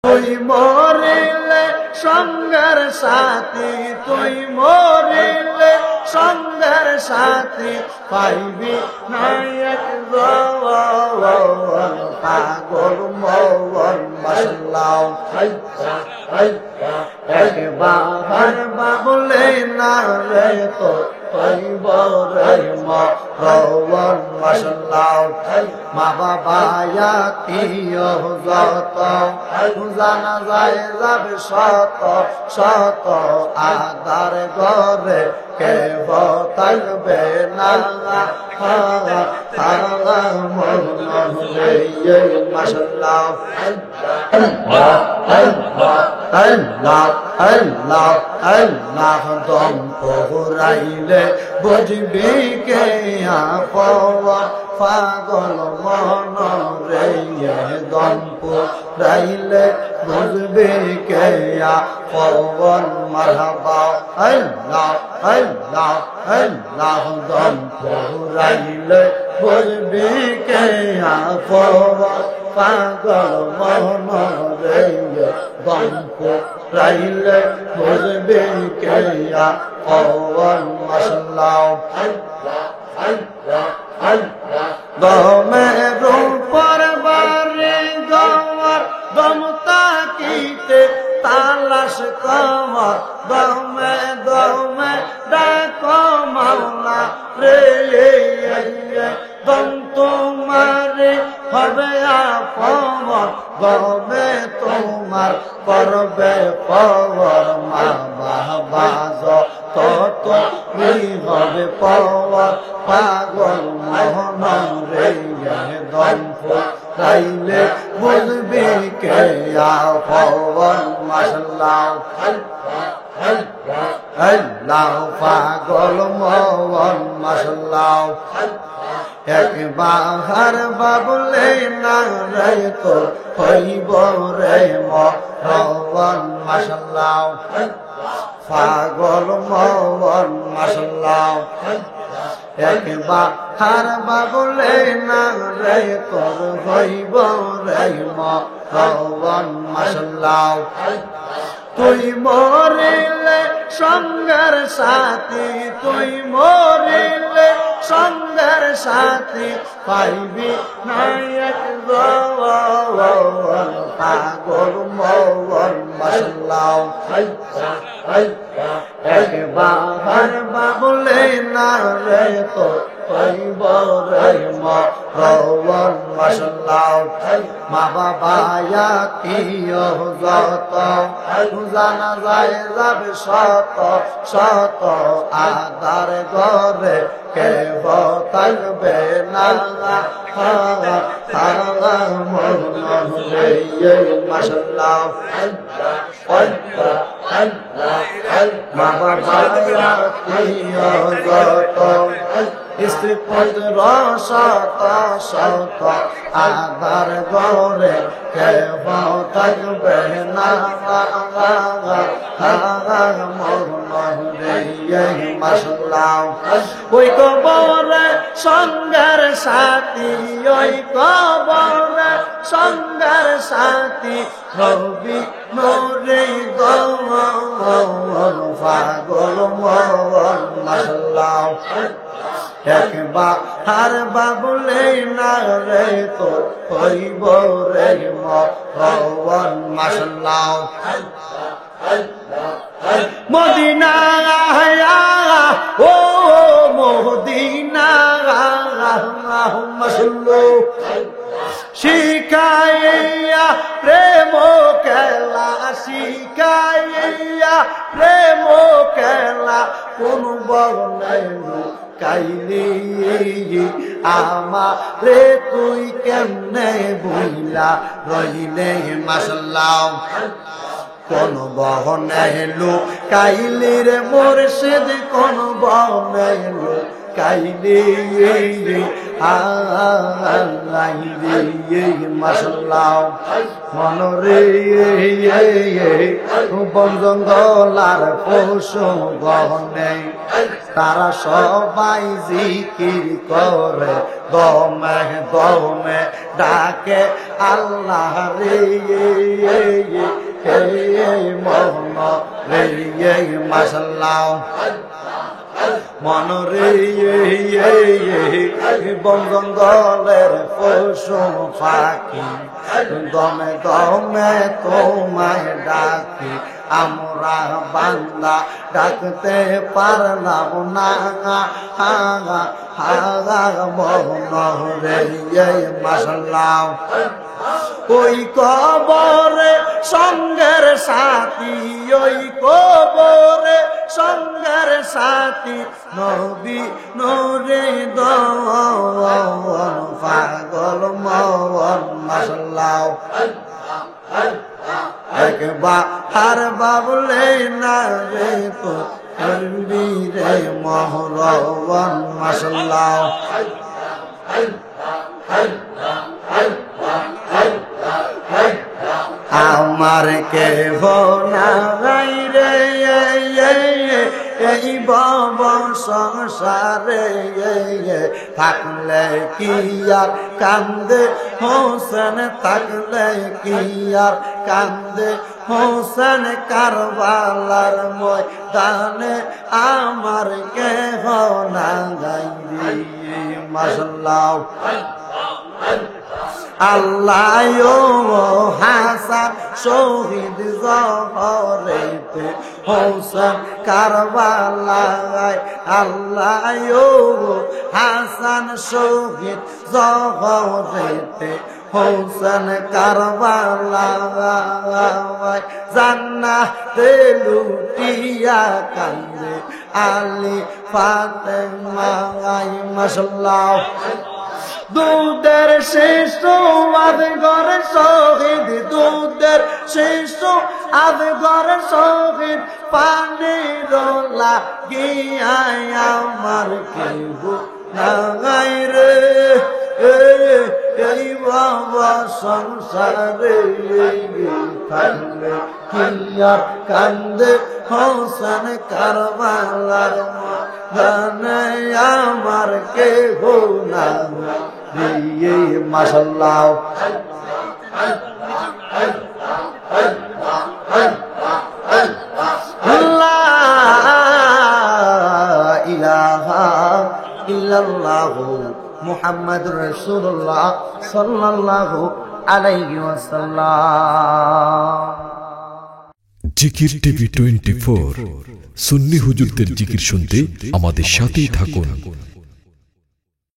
তুই মরিলে সঙ্গের সাথী, তুই মরিলে সঙ্গের সাথী, পাইবি নায়ক পাগল মৌন মাসাল্লাহ। একবার বাবলে না রে তো পাইব রে মৌন মাসাল্লাহ। মা বাবা আত্মীয় যত জানা যায় যাবে শত শত, আদার ঘরে কেহ থাকবে না মাসাল্লাহ। আল্লাহ আল্লাহ আল্লাহ দম পুরাইলে বুঝবি কে আপন পাগল মন রে, দম পুরাইলে বুঝবি কে আপন মারহাবা। আল্লাহ আল্লাহ আল্লাহ দম পুরাইলে বুঝবি কে আপন পাগল মন রে, দম পুরাইলে বুঝবি কে আপন মাসাল্লাহ। দমের উপর বারে গওয়ার দম তাকিতে তালাশ কমর, দমে দমে ডাকো মাওলা রে, দম তোমারে হবে আপন, গবে তোমার করবে পবর, মা বাবা যত তুমি হবে পবর পাগল মোহন রে, দম ফুরাইলে বুঝবি কে আপন মাসাল্লাহ। আল্লাহ পাগল মোহন মাসাল্লাহ। একবার বাবলে না রে তো হইব রে মৌন মাসাল্লাহ। পাগল মৌন মাসাল্লাহ। একবার বাবলে না রে তোর হইব রে মৌন মাসাল্লাহ। তুই মরিলে সঙ্গের সাথী, তুই মরিলে সঙ্গের সাথী, পাইবি নায়ক পাগল মৌন মাসাল্লাহ। একবার বাবলে না রে তো হইব রে মৌন মাসাল্লাহ। মা বাবা আত্মীয় যত জানা যায় যাবে শত শত, আদার ঘরে কেহ থাকবে না মাসাল্লাহ। মা বাবা আত্মীয় যত স্ত্রী পুত্র শত শত, আদার ঘরে কেহ থাকবে না মাসাল্লাহ। ওই কবরে সঙ্গের সাথী, ওই কবরে সঙ্গের সাথী, হবি নোরে গৌর পাগল মৌন মাসাল্লাহ। একবার বাবলে না রে তো হইব রে মৌন মাসাল্লাহ। মদিনা ও মদিনা মাসাল্লাহ। শিখাইয়া প্রেম খেলা, শিখাইয়া প্রেম খেলা, কোন বর্ণায় কাইলি আমারে তুই কেমনে ভুইলা রইলে মাসাল্লাহ। কোন বহনে লুকাইলি রে মুর্শিদ, কোন বহনে কাইলে আইরে মাশাল্লাহ মনরে বন জঙ্গল আর পশু গহনে তারা সবাই জিকির করে দমে দমে ডাকে আল্লাহ রে মন রে মাশাল্লাহ মনরে বন জঙ্গলের পশু পাখি দমে দমে তোমায় ডাকি আমরা বান্দা ডাকতে পারলাম না হাগা হাগা মনরে মাশাল্লাহ ওই কবরে সঙ্গের সাথী ওই কবরে সঙ্গের সাথী নবী নূরে দওয়ান পাগল মওয়ান মাশাল্লাহ একবার বাবলে না রে তো করবি রে মহরওয়ান মাশাল্লাহ আমার কে নাই রে এই ভব সংসারে থাকলে কি আর কান্দে হোসেন থাকলে কি আর কান্দে হোসেন কারবালার ময়দানে আমার কে না গাই রে মাশাল্লাহ আল্লাহ হাসান শহীদ জহরেতে হোসেন কারবালায় আল্লাহ হাসান শহীদ জহরেতে হোসেন কারবালায় জান্নাতে লুটিয়া কান্দে আলী ফাতেমা মাশাল্লাহ দুধের শিশু আদগর শহীদ দুধের শিশু আদগর শহীদ পানির লাগিয়া আমার কেহ নাই রে এই বাবা সংসারে কান্দে কি আর কান্দে হোসেন কারবালার ময়দানে আমার কেহ না রে মাশাল্লাহ লা ইলাহা ইল্লাল্লাহু মুহাম্মাদুর রাসূলুল্লাহ সাল্লাল্লাহু আলাইহি ওয়াসাল্লাম। জিকির টিভি 24 সুন্নি হুজুরদের জিকির শুনতে আমাদের সাথেই থাকুন।